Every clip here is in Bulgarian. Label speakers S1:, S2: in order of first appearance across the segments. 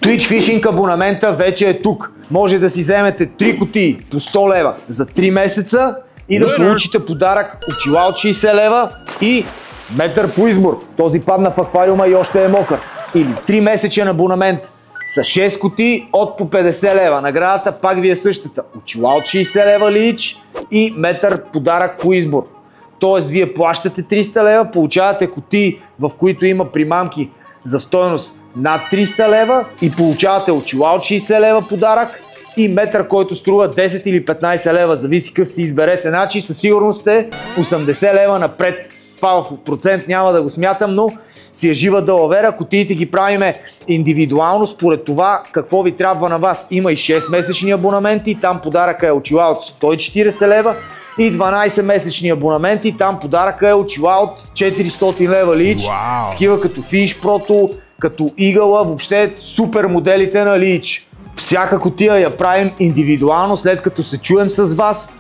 S1: Twitch Fishing абонамента вече е тук. Може да си вземете 3 кутии по 100 лева за 3 месеца и да получите подарък очила от 60 лева и метър по избор. Този падна в аквариума и още е мокър. Или 3 месечен абонамент с 6 кутии от по 50 лева. Наградата пак ви е същата. Очила от 60 лева лич и метър подарък по избор. Тоест вие плащате 300 лева, получавате кутии, в които има примамки за стойност над 300 лева и получавате очила от 60 лева подарък и метър, който струва 10 или 15 лева, зависи къв си изберете. Значи със сигурност сте 80 лева напред. Това в процент няма да го смятам, но си е жива далавера. Кутиите ги правиме индивидуално според това какво ви трябва на вас. Има и 6 месечни абонаменти, там подаръка е очила от 140 лева и 12 месечни абонаменти, там подаръка е очила от 400 лева лич. Такива като Fish Pro, като Eagle, въобще супер моделите на лич. Всяка кутия я правим индивидуално, след като се чуем с вас.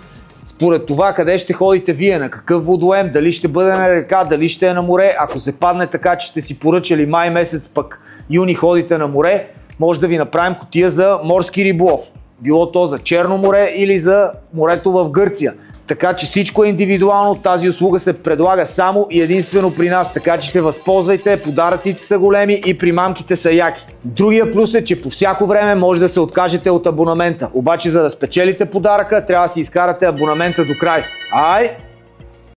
S1: Според това къде ще ходите вие, на какъв водоем, дали ще бъде на река, дали ще е на море. Ако се падне така, че сте си поръчали май месец, пък юни ходите на море, може да ви направим кутия за морски риболов. Било то за Черно море или за морето в Гърция. Така че всичко е индивидуално, тази услуга се предлага само и единствено при нас, така че се възползвайте, подаръците са големи и примамките са яки. Другия плюс е, че по всяко време може да се откажете от абонамента, обаче за да спечелите подаръка, трябва да си изкарате абонамента до край. Ай!